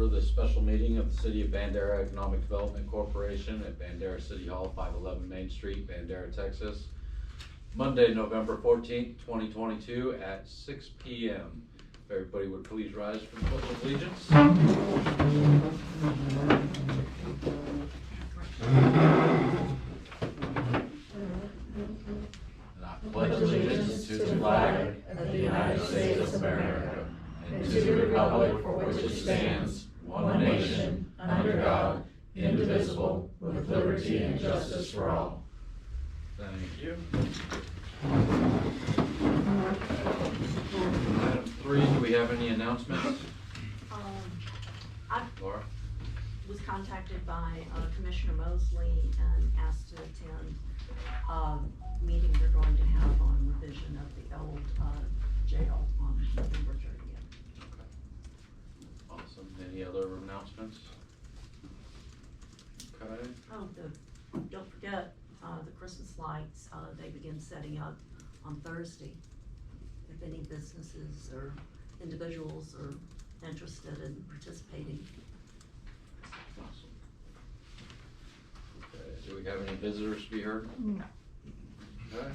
order this special meeting of the City of Bandera Economic Development Corporation at Bandera City Hall, 511 Main Street, Bandera, Texas. Monday, November 14th, 2022 at 6 p.m. If everybody would please rise for the Pledge of Allegiance. And I pledge allegiance to the flag of the United States of America and to the republic for which it stands, one nation, under God, indivisible, with liberty and justice for all. Thank you. Item 3, do we have any announcements? I Laura? was contacted by Commissioner Mosley and asked to attend a meeting they're going to have on revision of the old jail on November 30th. Okay. Awesome. Any other announcements? Okay. Oh, don't forget the Christmas lights. They begin setting up on Thursday. If any businesses or individuals are interested in participating. Awesome. Okay. Do we have any visitors to be heard? No. Okay.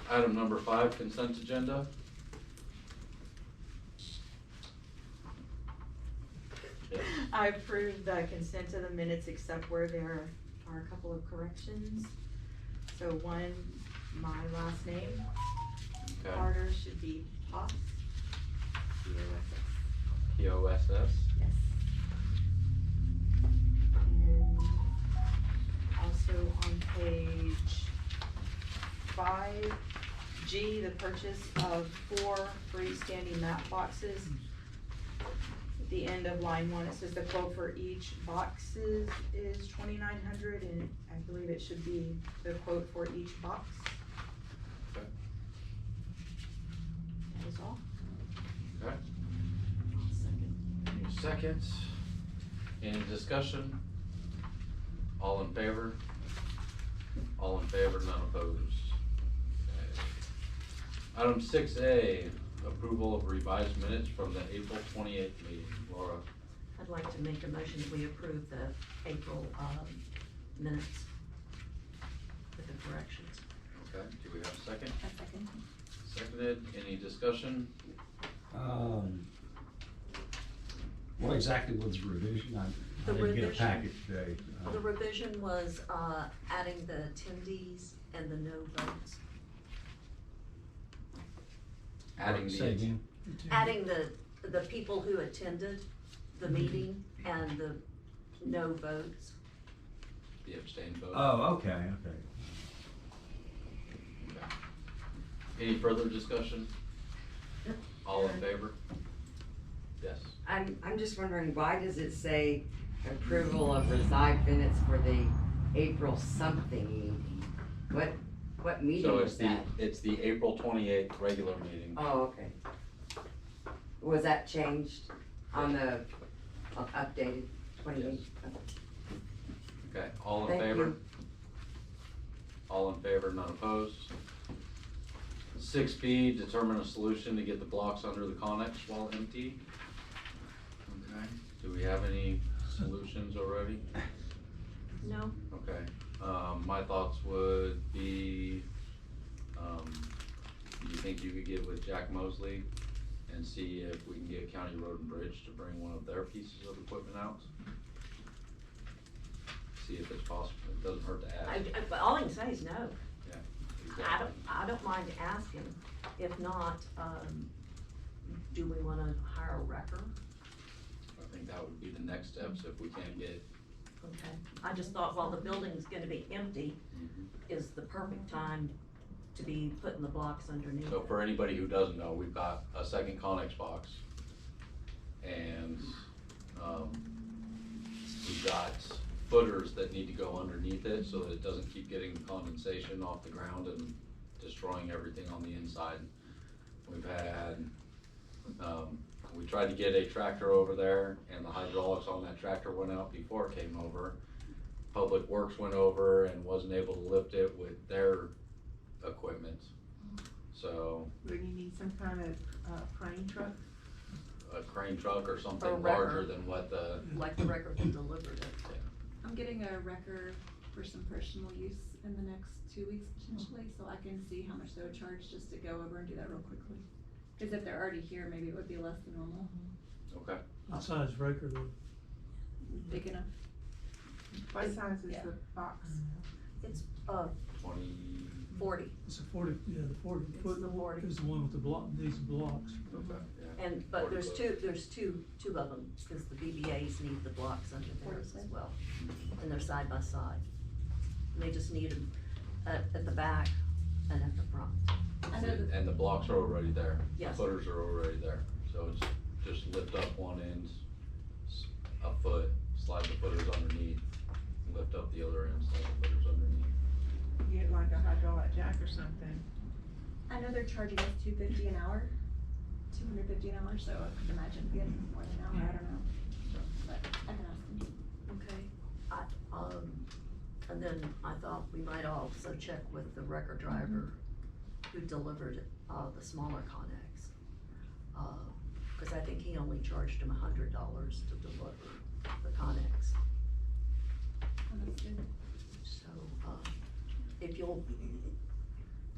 Item number 5, consent agenda. Yes. I approve the consent of the minutes except where there are a couple of corrections. So one, my last name, Okay. Carter should be Poss. P-O-S-S. POSS. Yes. And also on page 5G, the purchase of 4 freestanding mat boxes. At the end of line 1, it says the quote for each boxes is $2,900, and I believe it should be the quote for each box. Okay. That is all. Okay. Second. Any seconds? Any discussion? All in favor? All in favor, none opposed. Okay. Item 6A, approval of revised minutes from the April 28th meeting. Laura? I'd like to make a motion that we approve the April minutes with the corrections. Okay, do we have a second? A second. Seconded, any discussion? What exactly was the revision? I The didn't get a revision- packet today. The revision was adding the attendees and the no votes. Adding Say the, again? Adding the people who attended the meeting and the no votes. the abstained vote. Oh, okay. Okay. Any further discussion? All in favor? Yes. I'm just wondering, why does it say approval of revised minutes for the April something meeting? What meeting So was that? it's the April 28th regular meeting. Oh, okay. Was that changed on the updated 28th? Okay, all in Thank favor? you. All in favor, none opposed. 6B, determine a solution to get the blocks under the Connex while empty. Okay, do we have any solutions already? No. Okay, my thoughts would be, do you think you could get with Jack Mosley and see if we can get County Road and Bridge to bring one of their pieces of equipment out? See if it's possible, it doesn't hurt to ask. But all I can say is no. Yeah, I exactly. don't mind asking. If not, do we wanna hire a wrecker? I think that would be the next steps if we can't get. Okay, I just thought while the building's gonna be empty, is the perfect time to be putting the blocks underneath. So for anybody who doesn't know, we've got a second Connex box. And, we've got footers that need to go underneath it so that it doesn't keep getting condensation off the ground and destroying everything on the inside. We've had, we tried to get a tractor over there and the hydraulics on that tractor went out before it came over. Public Works went over and wasn't able to lift it with their equipment. So, Would you need some kind of crane truck? a crane truck or Or something wrecker. larger than what the, like the record that delivered it. I'm getting a wrecker for some personal use in the next 2 weeks potentially, so I can see how much they would charge just to go over and do that real quickly. Cause if they're already here, maybe it would be less than normal. okay. What size record? Big enough. What size is Yeah. the box? It's, 20, 40, It's a 40, yeah, the 40 It's foot the 40. is the one with the block, these blocks. okay, yeah. and, but 40 there's foot. two of them, because the BBA's need the blocks under theirs as well. And they're side by side. And they just need them at the back and at the front. I know that, And the blocks are already there. Yes. The footers are already there, so it's just lift up one end, a foot, slide the footers underneath, lift up the other end, slide the footers underneath. Get like a hydraulic jack or something. I know they're charging us $250 an hour, $250 an hour, so I could imagine getting more than an hour, I don't know. But I can ask them. Okay, and then I thought we might also check with the record driver who delivered, the smaller Connex. Cause I think he only charged him $100 to deliver the Connex, Oh, that's good. so, if you'll,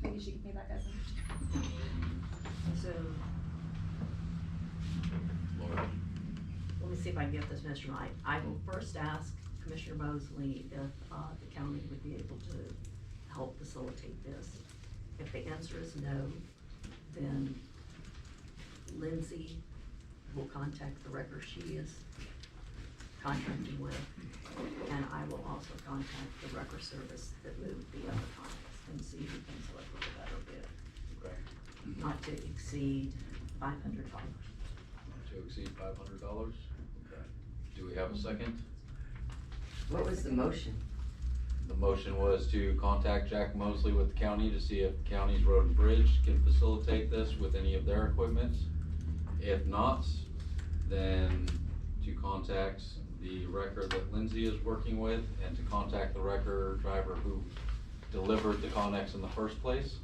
Maybe she can pay that guy some. so, let me see if I can get this measure right. I will first ask Commissioner Mosley if, the county would be able to help facilitate this. If the answer is no, then Lindsay will contact the record she is contracting with, and I will also contact the record service that moved the other comics and see who can select a better bid, Okay. not to exceed $500. To exceed $500, okay. Do we have a second? What was the motion? The motion was to contact Jack Mosley with the county to see if county's road and bridge can facilitate this with any of their equipment. If not, then to contact the wrecker that Lindsay is working with and to contact the wrecker driver who delivered the Connex in the first place.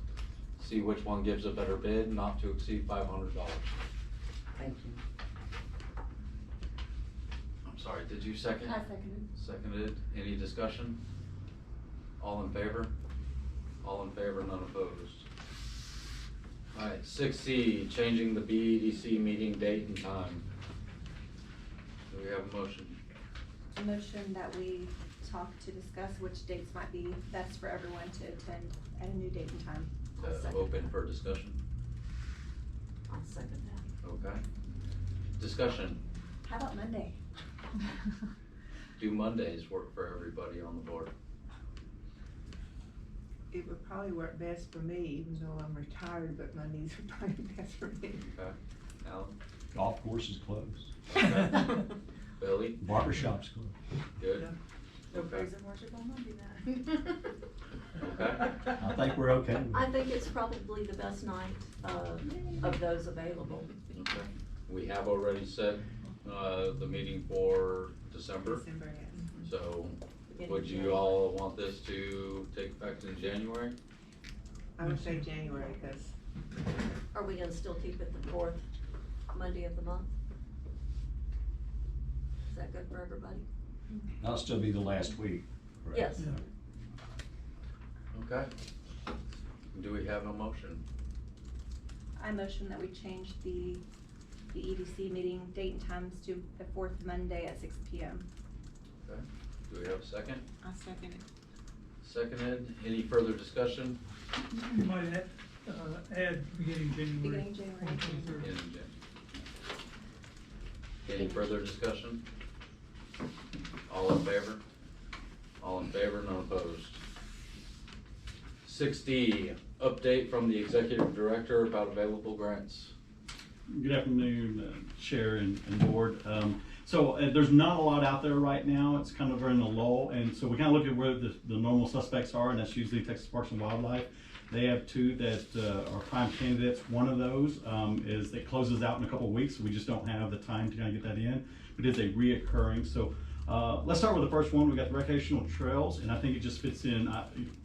See which one gives a better bid, not to exceed $500. Thank you. I'm sorry, did you second? I seconded. Seconded, any discussion? All in favor? All in favor, none opposed. Alright, 6C, changing the BEDC meeting date and time. Do we have a motion? A motion that we talk to discuss which dates might be best for everyone to attend at a new date and time. I'll second Open that. for discussion, I'll second that. okay. Discussion, How about Monday? do Mondays work for everybody on the board? It would probably work best for me, even though I'm retired, but Mondays are probably best for me. Okay, Alan? Golf course is closed. Okay. Billy, Barber shop's closed. good? No Okay. praise and worship on Monday night. Okay. I think we're okay with I it. think it's probably the best night, of those available. Okay, we have already set, the meeting for December, December, yes. so Beginning would of you January. all want this to take effect in January? I would say January, cause Are we gonna still keep it the fourth Monday of the month? Is that good for everybody? That'll still be the last week, correct? Yes. Yeah. Okay. Do we have a motion? I motion that we change the EDC meeting date and times to the fourth Monday at 6 p.m. Okay, do we have a second? I second it. Seconded, any further discussion? You might add beginning January. Beginning January. 23rd. In Jan- Any further discussion? All in favor? All in favor, none opposed. 6D, update from the executive director about available grants. Good afternoon, Chair and Board. There's not a lot out there right now. It's kind of in a lull, and so we kind of look at where the normal suspects are, and that's usually Texas Parks and Wildlife. They have two that are prime candidates. One of those is that closes out in a couple of weeks, so we just don't have the time to kind of get that in. But it's a reoccurring. So let's start with the first one. We got the recreational trails, and I think it just fits in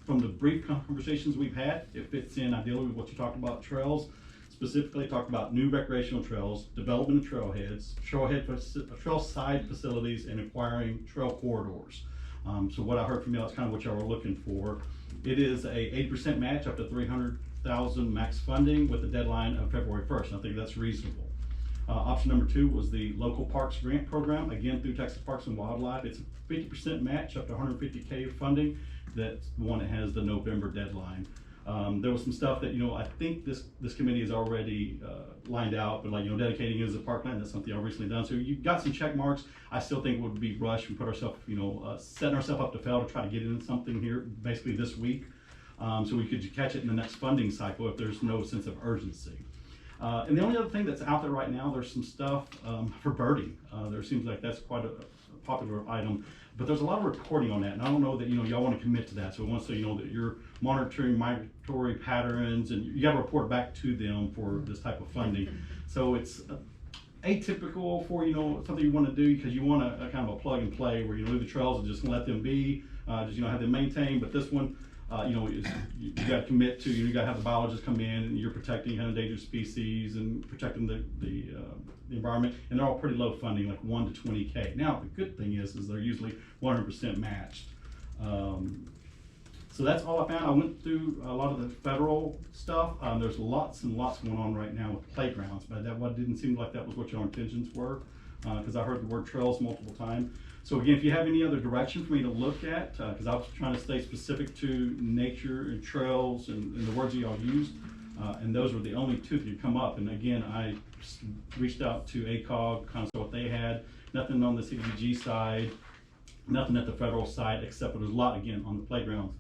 from the brief conversations we've had. It fits in ideally with what you talked about trails. specifically talked about new recreational trails, development of trailheads, trail side facilities, and acquiring trail corridors. So what I heard from y'all is kind of what y'all were looking for. It is a 8% match up to 300,000 max funding with a deadline of February 1st. I think that's reasonable. Option number 2 was the local parks grant program, again through Texas Parks and Wildlife. It's a 50% match up to 150K funding. That's the one that has the November deadline. There was some stuff that, I think this committee has already lined out, but like, dedicating it as a parkland, that's something I've recently done. So you've got some check marks. I still think it would be rushed and put ourselves, setting ourselves up to fail to try to get in something here basically this week. So we could catch it in the next funding cycle if there's no sense of urgency. And the only other thing that's out there right now, there's some stuff for birding. There seems like that's quite a popular item, but there's a lot of reporting on that, and I don't know that y'all want to commit to that. So once you know that you're monitoring migratory patterns, and you got to report back to them for this type of funding. So it's atypical for something you want to do, because you want a kind of a plug and play where leave the trails and just let them be, just have them maintained. But this one, you got to commit to, you got to have the biologists come in, and you're protecting endangered species and protecting the environment, and they're all pretty low funding, like 1 to 20K. Now the good thing is they're usually 100% matched. So that's all I found. I went through a lot of the federal stuff. There's lots and lots going on right now with playgrounds, but that didn't seem like that was what your intentions were, because I heard the word trails multiple times. So again, if you have any other direction for me to look at, because I was trying to stay specific to nature and trails and the words that y'all used, and those were the only 2 that could come up. And again, I reached out to ACOG, kind of saw what they had. Nothing on the CDBG side, nothing at the federal side, except for there's a lot again on the playgrounds.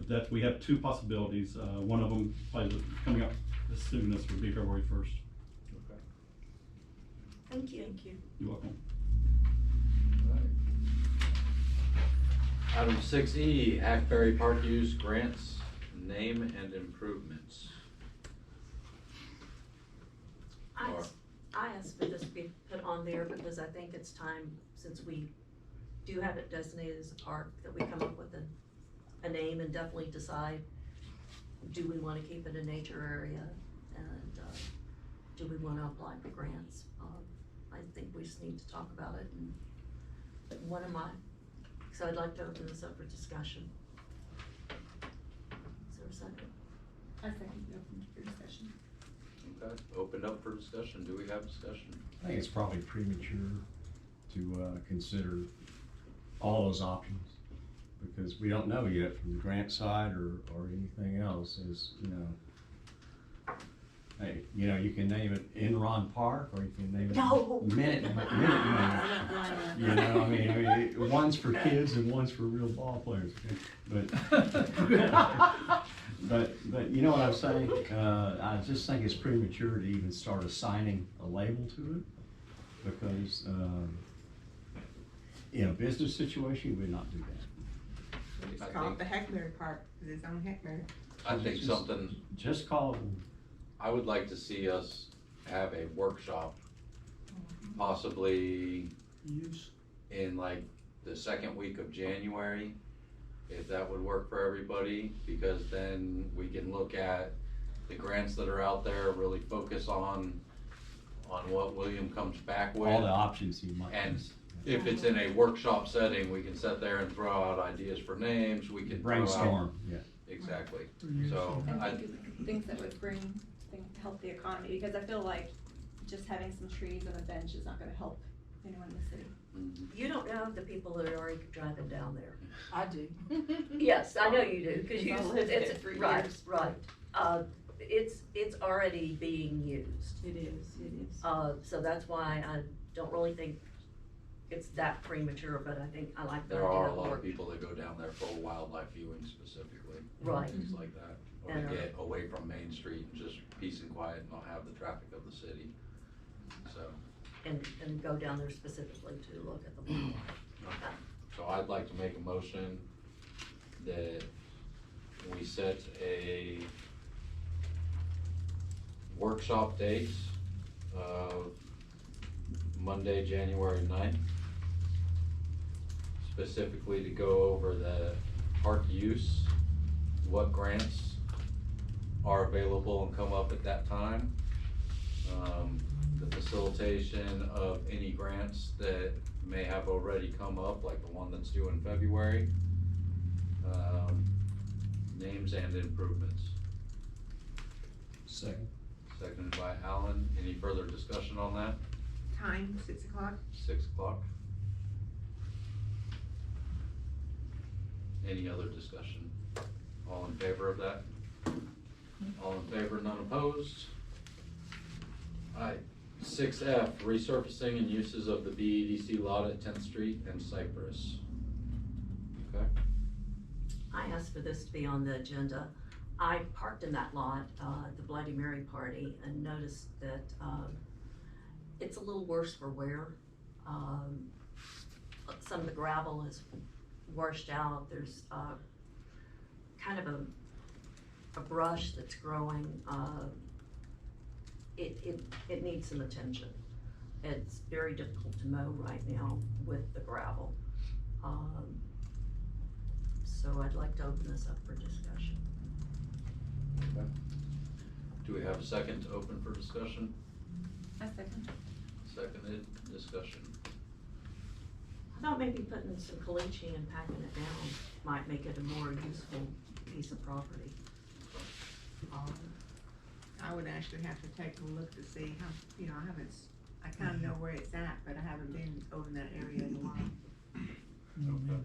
But we have 2 possibilities. One of them probably coming up as soon as would be February 1st. Okay. Thank you. Thank you. You're welcome. Item 6E, Hackberry Park use grants, name and improvements. I asked for this to be put on there because I think it's time, since we do have it designated as a park, that we come up with a name and definitely decide, do we want to keep it a nature area, and do we want to apply for grants? I think we just need to talk about it, and so I'd like to open this up for discussion. Is there a second? I second the open for discussion. Okay, opened up for discussion. Do we have discussion? I think it's probably premature to consider all those options, because we don't know yet from the grant side or anything else. Hey, you can name it Enron Park, or you can name it Minute Man. One's for kids and one's for real ball players. But you know what I'm saying? I just think it's premature to even start assigning a label to it, because in a business situation, you would not do that. It's called the Hackberry Park, because it's on Hackberry. I think something, Just call it. I would like to see us have a workshop, possibly in like the second week of January, if that would work for everybody, because then we can look at the grants that are out there, really focus on what William comes back with. All the options you might. And if it's in a workshop setting, we can sit there and throw out ideas for names, we can throw out. Brainstorm, yeah. Exactly, so And I, think of things that would help the economy, because I feel like just having some trees and a bench is not gonna help anyone in the city. You don't know the people that are already driving down there. I do. Yes, I know you do, because I lived there for right, years. right. It's already being used. It is. So that's why I don't really think it's that premature, but I think I like the there idea are a of lot of work. people that go down there for wildlife viewing specifically. Right. Things like that, or And, to get away from Main Street and just peace and quiet and not have the traffic of the city, so. And go down there specifically to look at the wildlife. Okay. So I'd like to make a motion that we set a workshop date of Monday, January 9th, specifically to go over the park use, what grants are available and come up at that time. The facilitation of any grants that may have already come up, like the one that's due in February. Names and improvements. Second. Seconded by Alan. Any further discussion on that? Time, 6 o'clock. 6 o'clock. Any other discussion? All in favor of that? All in favor, none opposed? Alright, 6F, resurfacing and uses of the BEDC lot at 10th Street and Cypress. Okay, I asked for this to be on the agenda. I parked in that lot, the Bloody Mary party, and noticed that, it's a little worse for wear. Some of the gravel is washed out. There's, kind of a brush that's growing. It needs some attention. It's very difficult to mow right now with the gravel. So I'd like to open this up for discussion. okay. Do we have a second to open for discussion? A second. Seconded, discussion. I thought maybe putting some caliche and packing it down might make it a more useful piece of property. I would actually have to take a look to see how, you know, I kinda know where it's at, but I haven't been over in that area in a while. Okay.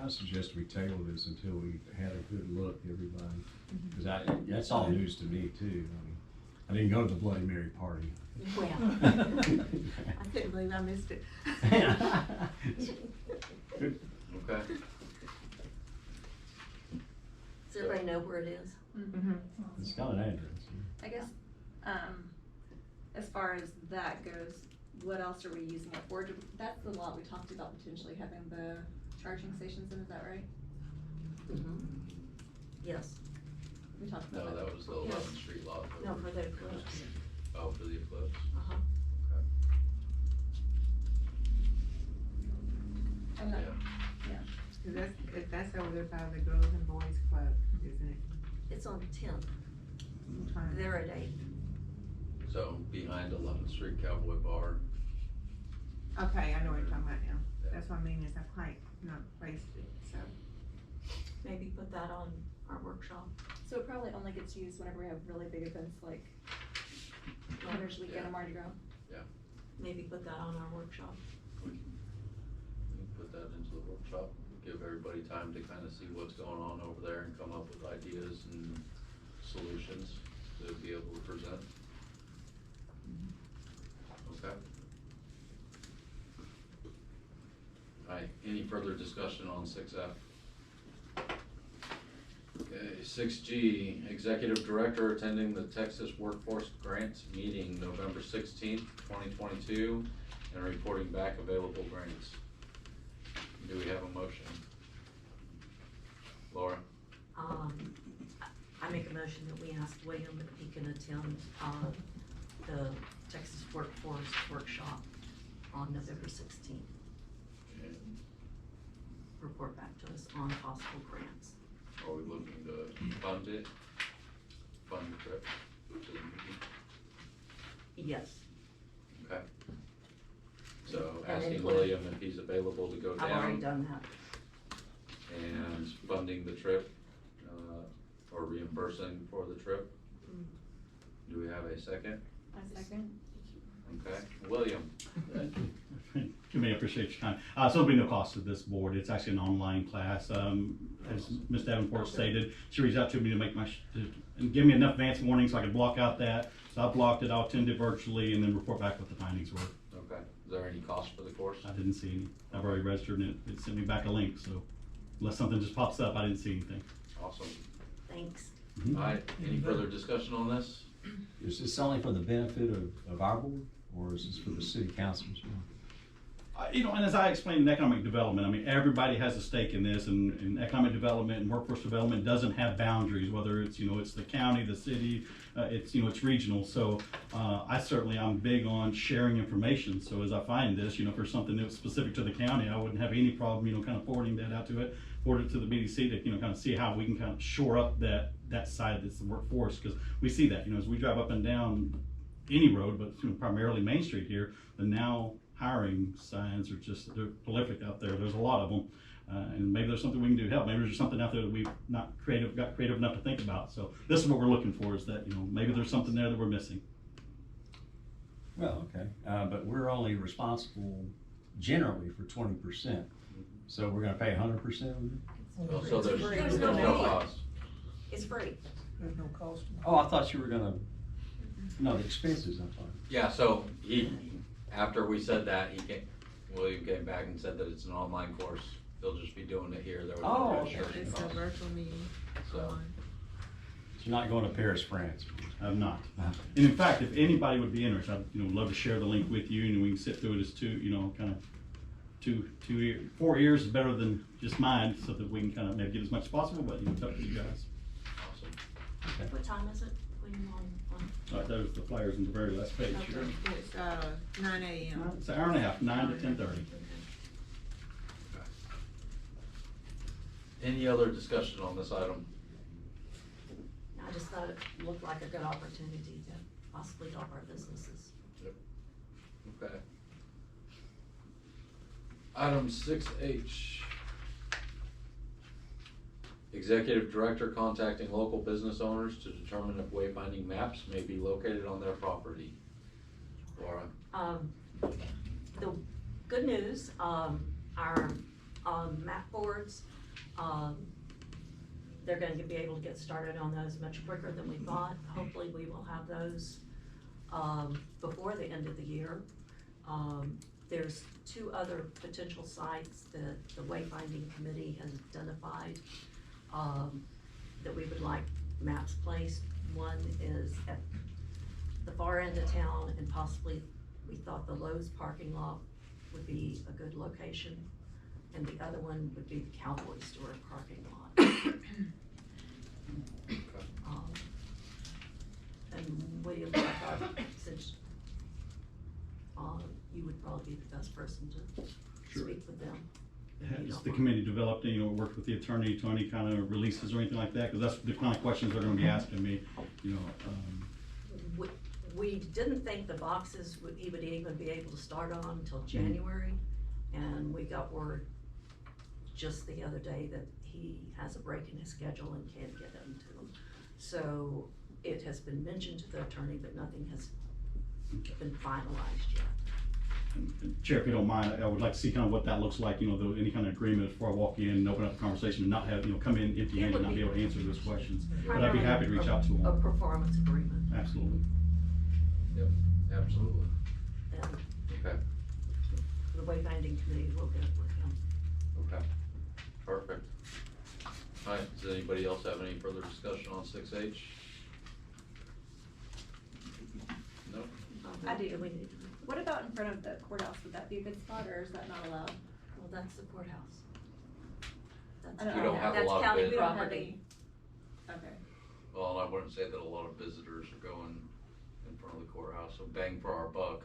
I suggest we table this until we had a good look, everybody, because that's all news to me too. I mean, I didn't go to the Bloody Mary party. Well. I couldn't believe I missed it. Good. Okay, Does everybody know where it is? Mhm. It's got an address. I guess, as far as that goes, what else are we using it for? That's the lot we talked about potentially having the charging stations in, is that right? Mm-hmm. Yes. We talked about no, that. that was the 11th Street lot. that No, we- for the eclipse. Oh, for the eclipse, Uh-huh. okay, I'm not- yeah. Cause that's over there by the Girls and Boys Club, isn't it? It's on 10th. I'm trying to- They're at 8. So behind 11th Street Cowboy Bar. Okay, I know what you're talking about now. Yeah. That's what I mean, is I've quite not placed it, so. Maybe put that on our workshop. So it probably only gets used whenever we have really big events like Winners Weekend Yeah. or Mardi Gras. Maybe put that on our workshop. We can put that into the workshop, give everybody time to kind of see what's going on over there and come up with ideas and solutions to be able to present. Okay. Alright, any further discussion on 6F? Okay, 6G, Executive Director attending the Texas Workforce Grants Meeting November 16th, 2022, and reporting back available grants. Do we have a motion? Laura? I make a motion that we ask William if he can attend, the Texas Workforce Workshop on November 16th. And Report back to us on possible grants. are we looking to fund it? Fund the trip to the meeting? Yes, Okay. So And asking include- William if he's available to go I've already down done that. and funding the trip, or reimbursing for the trip. Do we have a second? A second. Okay, William? You may appreciate your time. So there'll be no cost to this board. It's actually an online class. As Ms. Davenport stated, she reached out to me to make and give me enough advance warning so I could block out that. So I blocked it, I'll attend it virtually and then report back what the findings were. Okay, is there any cost for the course? I didn't see any. I've already registered and it sent me back a link, so unless something just pops up, I didn't see anything. Awesome. Thanks. Alright, any further discussion on this? Is this only for the benefit of our board, or is this for the city council as well? You know, and as I explained in economic development, I mean, everybody has a stake in this, and economic development and workforce development doesn't have boundaries, whether it's, you know, it's the county, the city, it's, you know, it's regional. So I'm big on sharing information. So as I find this, you know, for something that's specific to the county, I wouldn't have any problem, you know, kind of forwarding that out to it, forward it to the BDC to, you know, kind of see how we can kind of shore up that that side that's the workforce, because we see that, as we drive up and down any road, but primarily Main Street here, the now hiring signs are just, they're prolific out there. There's a lot of them. And maybe there's something we can do to help. Maybe there's something out there that we've not got creative enough to think about. So this is what we're looking for, is that, maybe there's something there that we're missing. Well, okay, but we're only responsible generally for 20%. So we're gonna pay 100% of it? Well, so there's There's no no fee. cost. It's free. There's no cost. Oh, I thought you were gonna, no, the expenses, I thought. Yeah, so after we said that, William came back and said that it's an online course. They'll just be doing it here. There was no Oh, registration It's a cost. virtual meeting. So, You're not going to Paris, France? I'm not. And in fact, if anybody would be interested, I'd love to share the link with you, and we can sit through it as kind of 4 years is better than just mine, so that we can kind of maybe get as much as possible, but it's up to you guys. awesome. What time is it when you're on? All right, there's the flyers on the very last page here. It's, 9 AM. It's an hour and a half, 9 to 10:30. Any other discussion on this item? I just thought it looked like a good opportunity to possibly help our businesses. Okay. Item 6H. Executive Director contacting local business owners to determine if wayfinding maps may be located on their property. Laura? The good news, our, map boards, they're going to be able to get started on those much quicker than we thought. Hopefully, we will have those, before the end of the year. There's 2 other potential sites that the wayfinding committee has identified, that we would like maps placed. One is at the far end of town, and possibly we thought the Lowe's parking lot would be a good location. And the other one would be the Cowboy Store parking lot. And William, I thought, since, you would probably be the best person to Sure. speak with them. if you Has don't the mind. committee developed, worked with the attorney to any kind of releases or anything like that? Because that's the kind of questions they're gonna be asking me, We didn't think the boxes he would even be able to start on until January, and we got word just the other day that he has a break in his schedule and can't get into them. So it has been mentioned to the attorney, but nothing has been finalized yet. And Chair, if you don't mind, I would like to see kind of what that looks like, any kind of agreement before I walk in and open up the conversation and not have, come in empty-handed and not be able to answer those questions. But I'd be happy to reach out to A them. performance agreement, Absolutely. Yep, absolutely. and Okay, the wayfinding committee will get with him. okay, perfect. All right, does anybody else have any further discussion on 6H? No? I do. We need to, What about in front of the courthouse? Would that be a good spot, or is that not allowed? well, that's the courthouse. I don't We don't know. have a That's lot of county bids. We don't have property. any. Okay. Well, and I wouldn't say that a lot of visitors are going in front of the courthouse, so bang for our buck.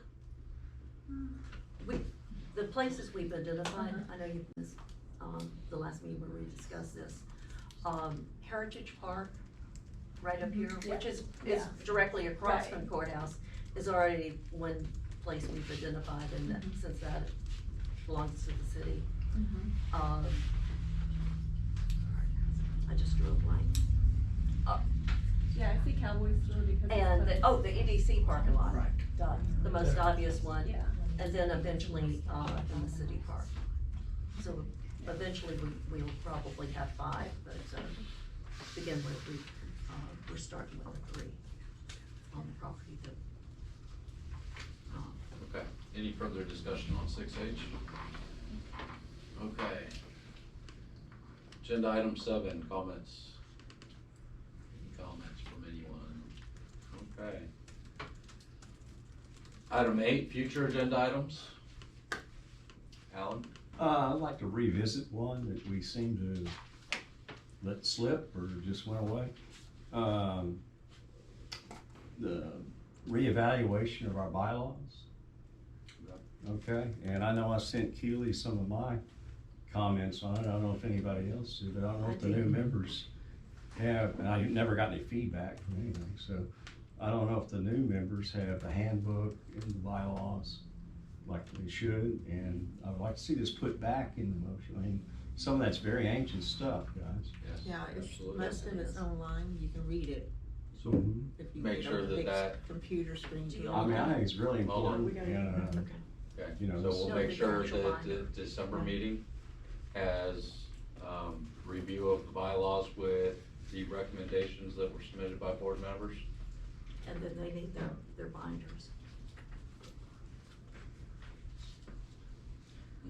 The places we've identified, Uh-huh. I know you missed, the last meeting where we discussed this. Heritage Park, right up here, which is Yeah. directly across Right. from the courthouse, is already one place we've identified, and that, since that belongs to the city. I just drew a blank. Yeah, I see Cowboys Store because. And, the EDC parking lot. Right. Duh, the most obvious one. Yeah. And then eventually, in the city park. So eventually, we'll probably have 5, but, to begin with, we're starting with the 3 on the property that. Okay, any further discussion on 6H? Okay. Agenda item 7, comments. Any comments from anyone? Okay. Item 8, future agenda items. Alan? I'd like to revisit one that we seem to let slip or just went away. The reevaluation of our bylaws. Okay, and I know I sent Keely some of my comments on it. I don't know if anybody else did, but I don't know if the new members have, and I never got any feedback from anything, so I don't know if the new members have the handbook and the bylaws like they should, and I would like to see this put back in the motion. I mean, some of that's very ancient stuff, guys. Yes, Yeah, it's, absolutely. most of it's online, you can read it So if you make get sure on a that big that, computer screen. Do you to I look mean, at I it. think it's really Hold on. important, and, okay, you know, so we'll No, make the sure actual that the binder. December Right. meeting has, review of the bylaws with the recommendations that were submitted by board members. And then they need their binders.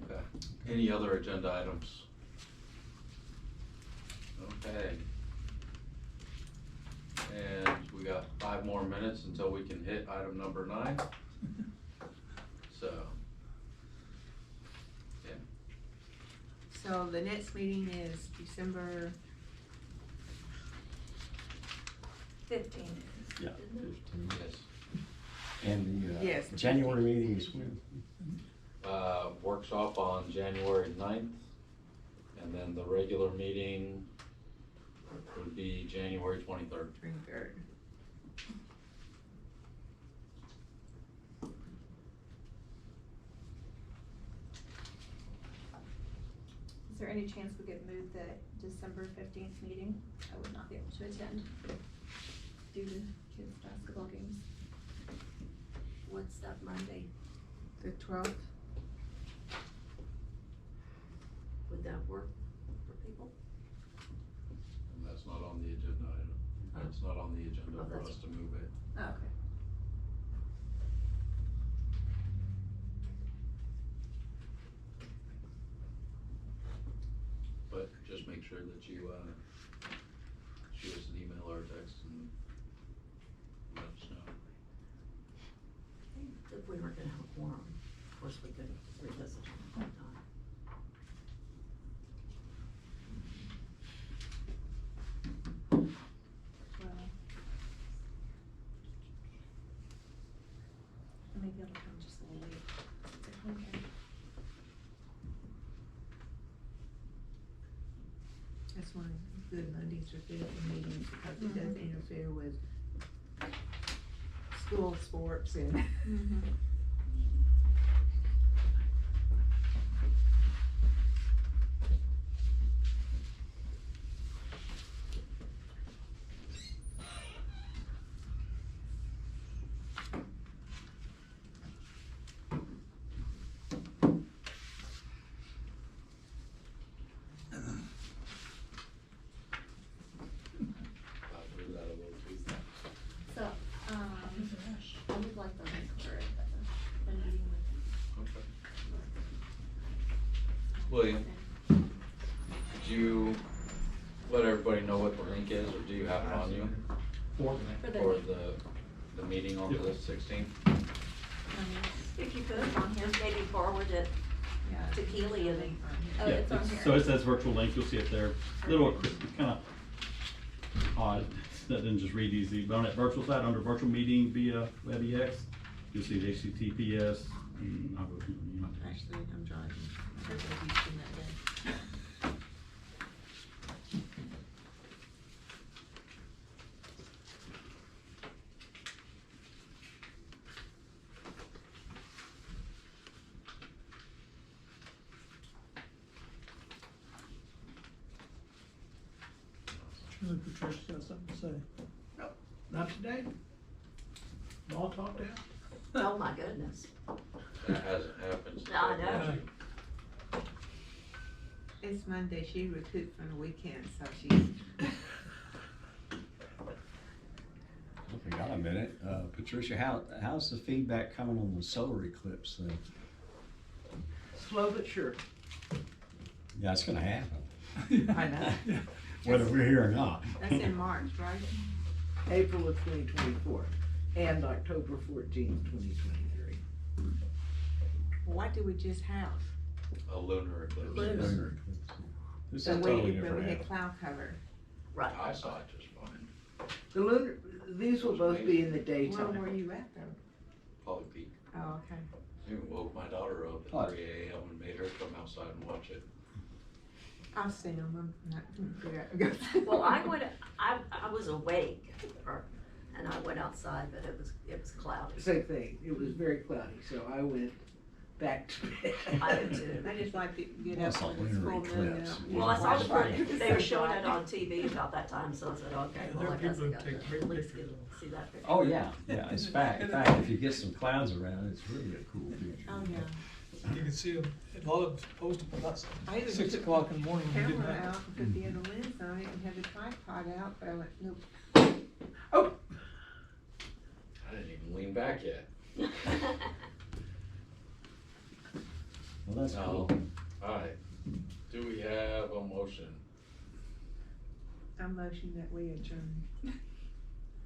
Okay, any other agenda items? Okay. And we got 5 more minutes until we can hit item number 9. So, yeah, So the next meeting is December, 15. yeah. yes. And the, Yes. January meeting is when? Workshop on January 9th, and then the regular meeting would be January 23rd. 23rd. Is there any chance we could move the December 15th meeting? I would not be able to attend due to kids' basketball games. What's that Monday? The 12th. Would that work for people? And that's not on the agenda item. It's not on the agenda Oh, for that's- us to move it. Oh, okay. But just make sure that you, shoot us an email or a text and let us know. If we were gonna have a quorum, of course, we could revisit it at that time. Well, I may be able to come just a little late. Okay. That's why good Mondays are good for meetings, because it doesn't interfere with school sports and. Mm-hmm. I'll move that a little too. So, I would like the link for the meeting with. Okay. William, could you let everybody know what the link is, or do you have it on you? For the For meeting. the meeting on the 16th? If you could, on here, maybe forward it to Keely and. Oh, Yeah, it's on here. so it says virtual link, you'll see it there, little, kinda odd, that didn't just read easy, but on that virtual side, under virtual meeting via WebEx, you'll see the HTTPS, and I'll go, you know. Actually, I'm driving. I go to Houston that day. Surely Patricia's got something to say. Nope, not today. All talked out. Oh, my goodness. That hasn't happened. since I I know. met you. It's Monday, she recouped from the weekend, so she's. Okay, got a minute. Patricia, how's the feedback coming on the solar eclipse thing? Slow but sure. Yeah, it's gonna happen, I know. whether we're here or not. That's in March, right? April of 2024 and October 14th, 2023. What did we just have? A lunar eclipse. Lunar. Lunar eclipse. This is So totally we different. had cloud cover. Right. I saw it just fine. The lunar, these will both be in the Where daytime. were you at though? Probably peak. Oh, okay. Even woke my daughter up Oh. at 3 a.m. and made her come outside and watch it. I've seen them, I'm not gonna figure out. Well, I was awake, and I went outside, but it was cloudy. Same thing, it was very cloudy, so I went back to bed. I did too. I just like to get Well, up it's a when it's lunar full moon eclipse. out. Well, I saw Flashlight. they were showing it on TV about that time, so I said, okay, Yeah, there well, are I guess I people got who to take great at least pictures see that picture. Oh, yeah, yeah, it's fact, in fact, if you get some clouds around, it's really a cool picture. Oh, yeah. You can see them, a lot of them posted about I even 6 took o'clock in the morning when we didn't Camera have out it. and put the other lens on it and had the tripod out, but I went, nope. I didn't even lean back yet. Well, that's cool. Alright, do we have a motion? I'm motioning that we adjourn.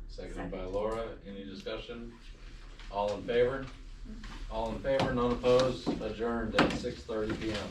Seconded by Laura, any discussion? All in favor? All in favor, none opposed, adjourned at 6:30 PM.